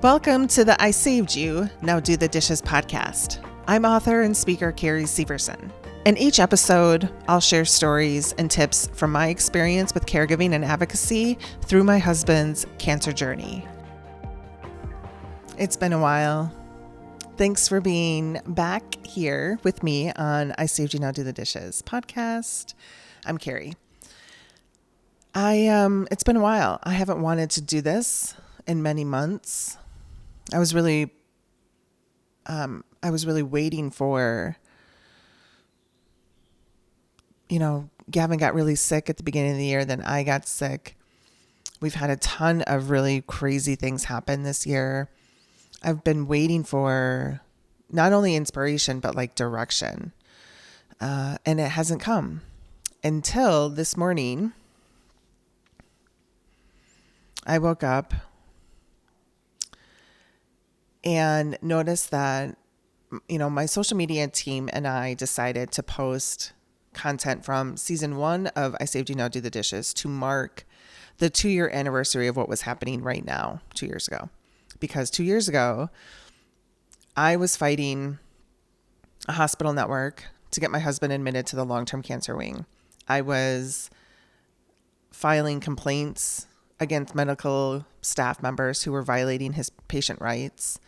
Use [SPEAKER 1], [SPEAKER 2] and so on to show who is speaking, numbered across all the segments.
[SPEAKER 1] Welcome to the I Saved You, Now Do the Dishes podcast. I'm author and speaker Carrie Severson. In each episode, I'll share stories and tips from my experience with caregiving and advocacy through my husband's cancer journey. It's been a while. Thanks for being back here with me on I Saved You, Now Do the Dishes podcast. I'm Carrie. It's been a while. I haven't wanted to do this in many months. I was really waiting for, Gavin got really sick at the beginning of the year. Then I got sick. We've had a ton of really crazy things happen this year. I've been waiting for not only inspiration, but like direction. And it hasn't come until this morning. I woke up and noticed that, my social media team and I decided to post content from season 1 of I Saved You, Now Do the Dishes to mark the 2-year anniversary of what was happening right now 2 years ago. Because 2 years ago, I was fighting a hospital network to get my husband admitted to the long-term cancer wing. I was filing complaints against medical staff members who were violating his patient rights.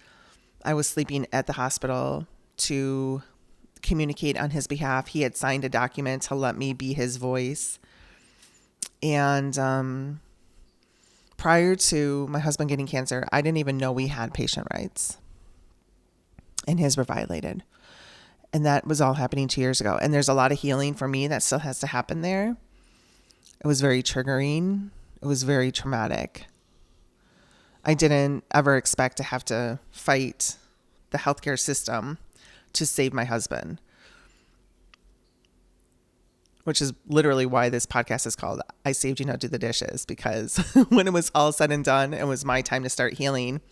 [SPEAKER 1] I was sleeping at the hospital to communicate on his behalf. He had signed a document to let me be his voice. And prior to my husband getting cancer, I didn't even know we had patient rights. And his were violated. And that was all happening 2 years ago. And there's a lot of healing for me that still has to happen there. It was very triggering. It was very traumatic. I didn't ever expect to have to fight the healthcare system to save my husband, which is literally why this podcast is called I Saved You, Now Do the Dishes, because when it was all said and done, it was my time to start healing.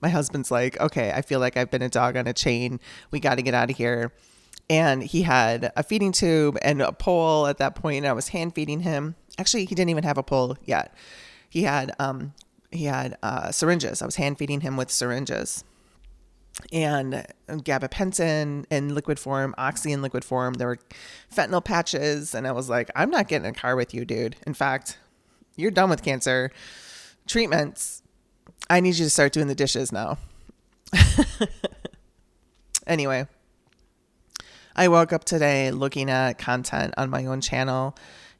[SPEAKER 1] My husband's like, okay, I feel like I've been a dog on a chain. We got to get out of here. And he had a feeding tube and a pole at that point, and I was hand feeding him. Actually, he didn't even have a pole yet. He had syringes. I was hand feeding him with syringes and gabapentin in liquid form, oxy in liquid form. There were fentanyl patches. And I was like, I'm not getting in a car with you, dude. In fact, you're done with cancer treatments. I need you to start doing the dishes now. Anyway, I woke up today looking at content on my own channel.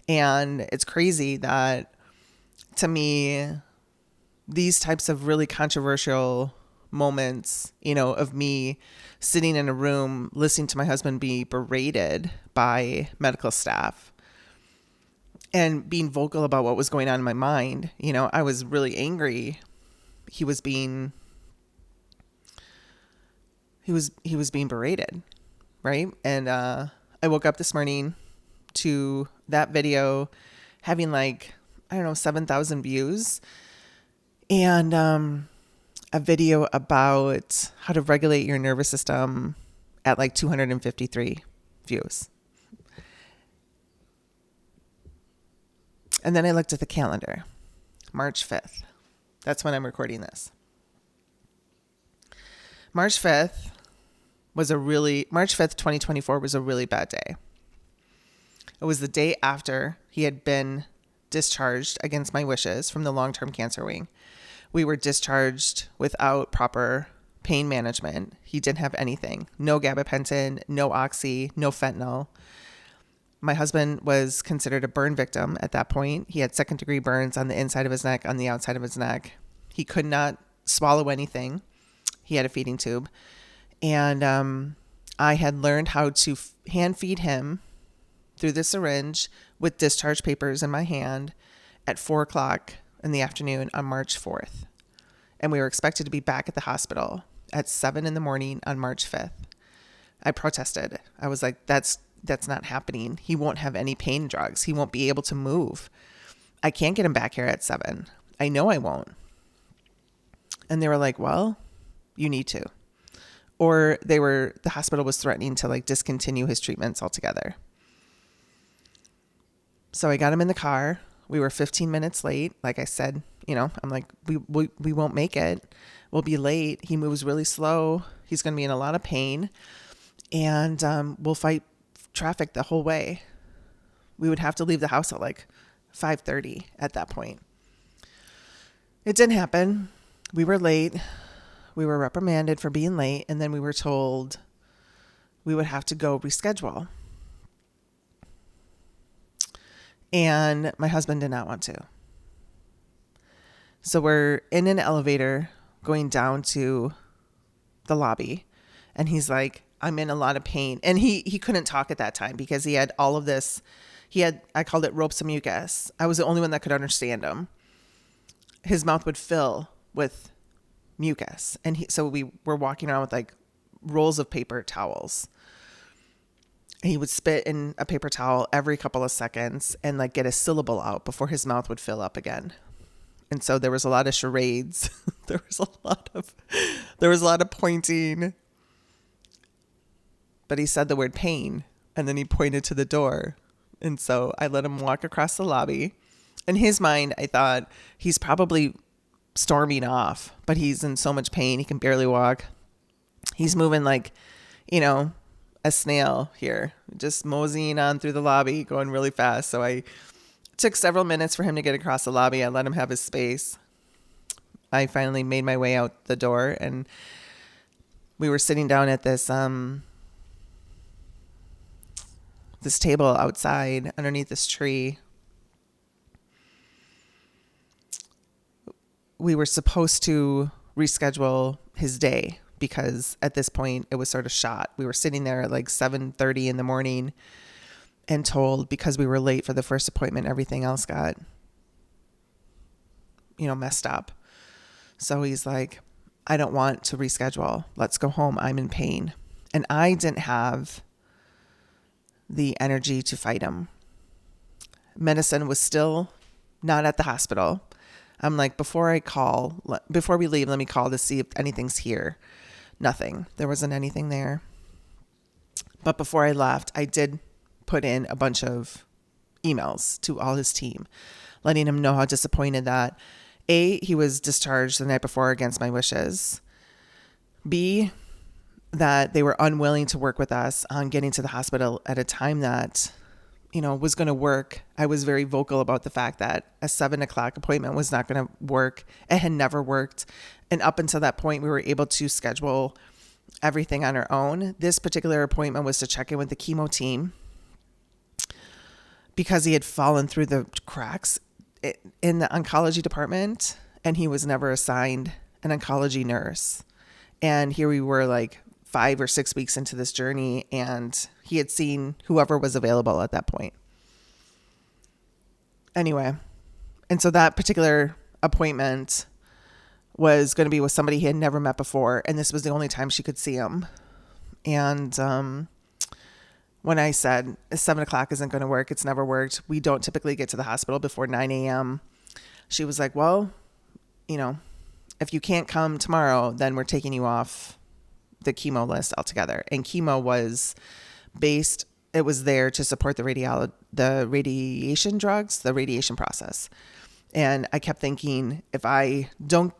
[SPEAKER 1] And it's crazy that, to me, these types of really controversial moments, of me sitting in a room listening to my husband be berated by medical staff and being vocal about what was going on in my mind. I was really angry. He was being berated, right? And I woke up this morning to that video having 7,000 views, and a video about how to regulate your nervous system at 253 views. And then I looked at the calendar, March 5th. That's when I'm recording this. March 5th, 2024 was a really bad day. It was the day after he had been discharged against my wishes from the long-term cancer wing. We were discharged without proper pain management. He didn't have anything. No gabapentin, no oxy, no fentanyl. My husband was considered a burn victim at that point. He had second-degree burns on the inside of his neck, on the outside of his neck. He could not swallow anything. He had a feeding tube. And I had learned how to hand feed him through the syringe with discharge papers in my hand at 4:00 in the afternoon on March 4th. And we were expected to be back at the hospital at 7 in the morning on March 5th. I protested. I was like, that's not happening. He won't have any pain drugs. He won't be able to move. I can't get him back here at 7. I know I won't. And they were like, well, you need to. Or the hospital was threatening to discontinue his treatments altogether. So I got him in the car. We were 15 minutes late. Like I said, I'm like, we won't make it. We'll be late. He moves really slow. He's going to be in a lot of pain, and we'll fight traffic the whole way. We would have to leave the house at like 5:30 at that point. It didn't happen. We were late. We were reprimanded for being late, and then we were told we would have to go reschedule. And my husband did not want to. So we're in an elevator going down to the lobby, and he's like, I'm in a lot of pain. And he couldn't talk at that time because he had all of this. I called it ropes of mucus. I was the only one that could understand him. His mouth would fill with mucus. And so we were walking around with like rolls of paper towels. He would spit in a paper towel every couple of seconds and like get a syllable out before his mouth would fill up again. And so there was a lot of charades. There was a lot of pointing. But he said the word pain, and then he pointed to the door. And so I let him walk across the lobby. In his mind, I thought he's probably storming off, but he's in so much pain. He can barely walk. He's moving like, a snail here, just moseying on through the lobby, going really fast. So I took several minutes for him to get across the lobby. I let him have his space. I finally made my way out the door, and we were sitting down at this table outside underneath this tree. We were supposed to reschedule his day because at this point it was sort of shot. We were sitting there at like 7:30 in the morning and told because we were late for the first appointment, everything else got, messed up. So he's like, I don't want to reschedule. Let's go home. I'm in pain. And I didn't have the energy to fight him. Medicine was still not at the hospital. I'm like, before we leave, let me call to see if anything's here. Nothing. There wasn't anything there. But before I left, I did put in a bunch of emails to all his team, letting him know how disappointed that A, he was discharged the night before against my wishes. B, that they were unwilling to work with us on getting to the hospital at a time that, was going to work. I was very vocal about the fact that a 7:00 appointment was not going to work. It had never worked. And up until that point, we were able to schedule everything on our own. This particular appointment was to check in with the chemo team because he had fallen through the cracks in the oncology department, and he was never assigned an oncology nurse. And here we were like 5 or 6 weeks into this journey, and he had seen whoever was available at that point. Anyway, and so that particular appointment was going to be with somebody he had never met before, and this was the only time she could see him. And when I said 7:00 isn't going to work, it's never worked. We don't typically get to the hospital before 9 a.m. She was like, well, if you can't come tomorrow, then we're taking you off the chemo list altogether. And chemo was it was there to support the radiation drugs, the radiation process. And I kept thinking, if I don't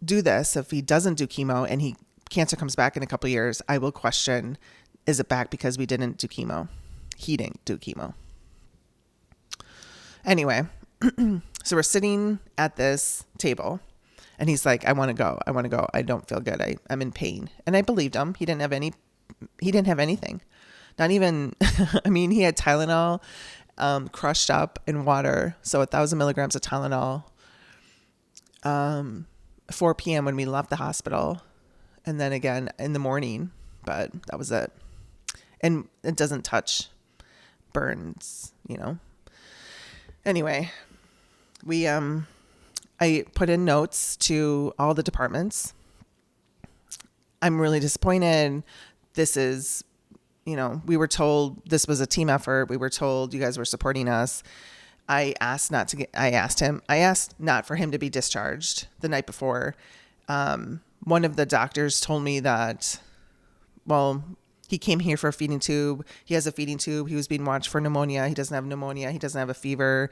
[SPEAKER 1] do this, if he doesn't do chemo and cancer comes back in a couple of years, I will question, is it back because we didn't do chemo? He didn't do chemo. Anyway, so we're sitting at this table, and he's like, I want to go. I don't feel good. I'm in pain. And I believed him. He didn't have anything. Not even, he had Tylenol crushed up in water. So 1,000 milligrams of Tylenol, 4 p.m. when we left the hospital, and then again in the morning, but that was it. And it doesn't touch burns, Anyway, I put in notes to all the departments. I'm really disappointed. This is, we were told this was a team effort. We were told you guys were supporting us. I asked not for him to be discharged the night before. One of the doctors told me that, He came here for a feeding tube. He has a feeding tube. He was being watched for pneumonia. He doesn't have pneumonia. He doesn't have a fever.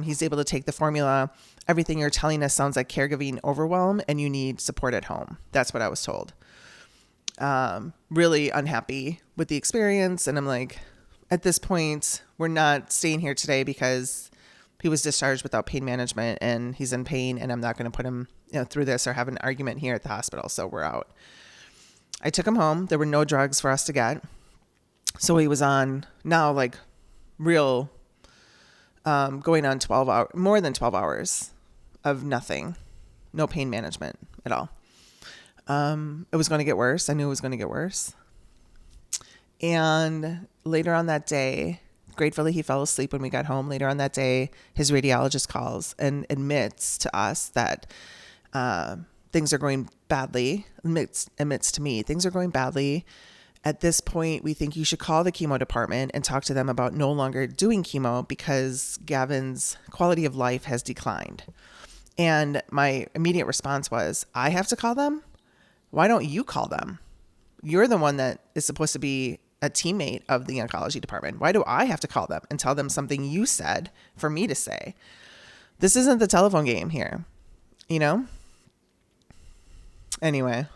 [SPEAKER 1] He's able to take the formula. Everything you're telling us sounds like caregiving overwhelm and you need support at home. That's what I was told. Really unhappy with the experience. And I'm like, at this point, we're not staying here today because he was discharged without pain management and he's in pain and I'm not going to put him through this or have an argument here at the hospital. So we're out. I took him home. There were no drugs for us to get. So he was on now like real, going on 12 hours, more than 12 hours of nothing, no pain management at all. It was going to get worse. I knew it was going to get worse. And later on that day, gratefully, he fell asleep when we got home. Later on that day, his radiologist calls and admits to us that, things are going badly, admits to me, things are going badly. At this point, we think you should call the chemo department and talk to them about no longer doing chemo because Gavin's quality of life has declined. And my immediate response was, I have to call them? Why don't you call them? You're the one that is supposed to be a teammate of the oncology department. Why do I have to call them and tell them something you said for me to say? This isn't the telephone game here, you know? Anyway,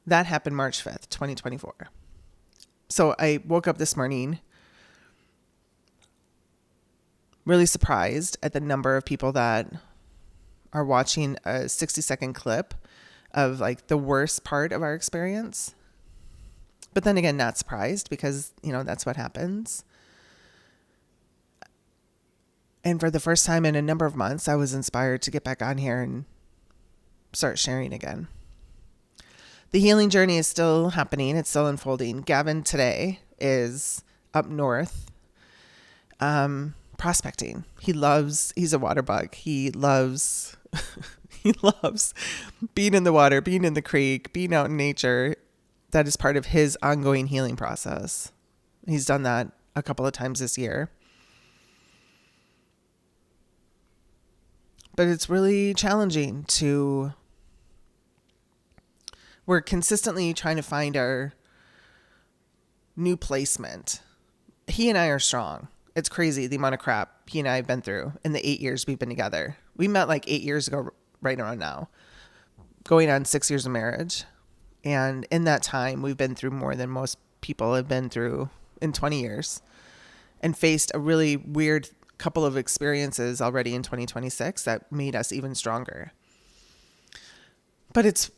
[SPEAKER 1] that happened March 5th, 2024. So I woke up this morning really surprised at the number of people that are watching a 60-second clip of like the worst part of our experience. But then again, not surprised because, that's what happens. And for the first time in a number of months, I was inspired to get back on here and start sharing again. The healing journey is still happening. It's still unfolding. Gavin today is up north, prospecting. He's a water bug. He loves being in the water, being in the creek, being out in nature. That is part of his ongoing healing process. He's done that a couple of times this year. But it's really challenging we're consistently trying to find our new placement. He and I are strong. It's crazy the amount of crap he and I have been through in the 8 years we've been together. We met like 8 years ago, right around now, going on 6 years of marriage. And in that time, we've been through more than most people have been through in 20 years and faced a really weird couple of experiences already in 2026 that made us even stronger. But it's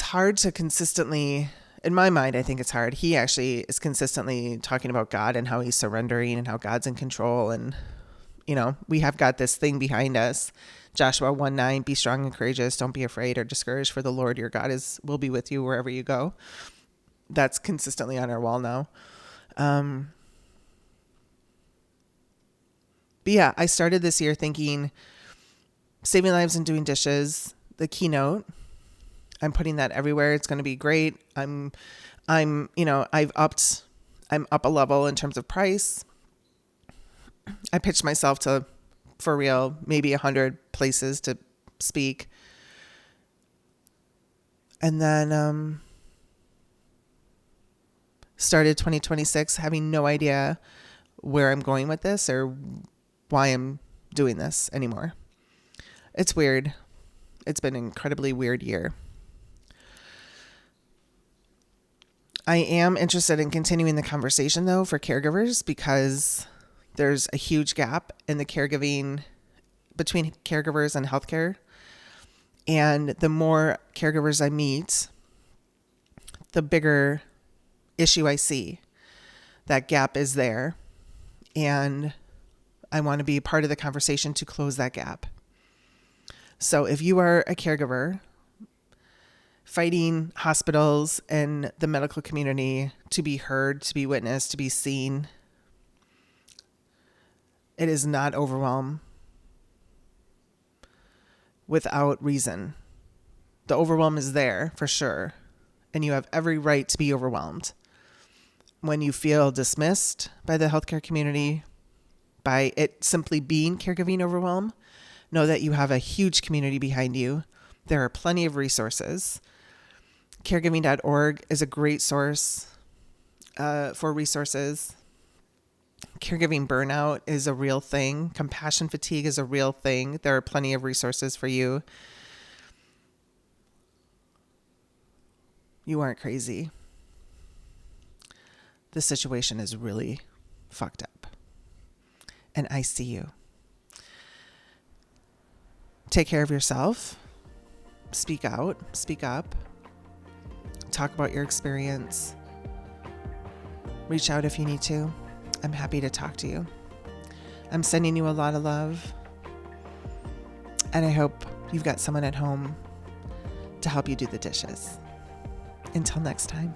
[SPEAKER 1] hard to consistently, in my mind, I think it's hard. He actually is consistently talking about God and how he's surrendering and how God's in control. And, we have got this thing behind us. Joshua 1:9, be strong and courageous. Don't be afraid or discouraged, for the Lord your God will be with you wherever you go. That's consistently on our wall now. But yeah, I started this year thinking saving lives and doing dishes, the keynote. I'm putting that everywhere. It's going to be great. I'm up a level in terms of price. I pitched myself to, for real, maybe 100 places to speak. And then started 2026 having no idea where I'm going with this or why I'm doing this anymore. It's weird. It's been an incredibly weird year. I am interested in continuing the conversation, though, for caregivers because there's a huge gap in the caregiving between caregivers and healthcare. And the more caregivers I meet, the bigger issue I see. That gap is there. And I want to be part of the conversation to close that gap. So if you are a caregiver fighting hospitals and the medical community to be heard, to be witnessed, to be seen, it is not overwhelm without reason. The overwhelm is there for sure, and you have every right to be overwhelmed. When you feel dismissed by the healthcare community, by it simply being caregiving overwhelm, know that you have a huge community behind you. There are plenty of resources. Caregiving.org is a great source for resources. Caregiving burnout is a real thing. Compassion fatigue is a real thing. There are plenty of resources for you. You aren't crazy. The situation is really fucked up. And I see you. Take care of yourself. Speak out. Speak up. Talk about your experience. Reach out if you need to. I'm happy to talk to you. I'm sending you a lot of love. And I hope you've got someone at home to help you do the dishes. Until next time.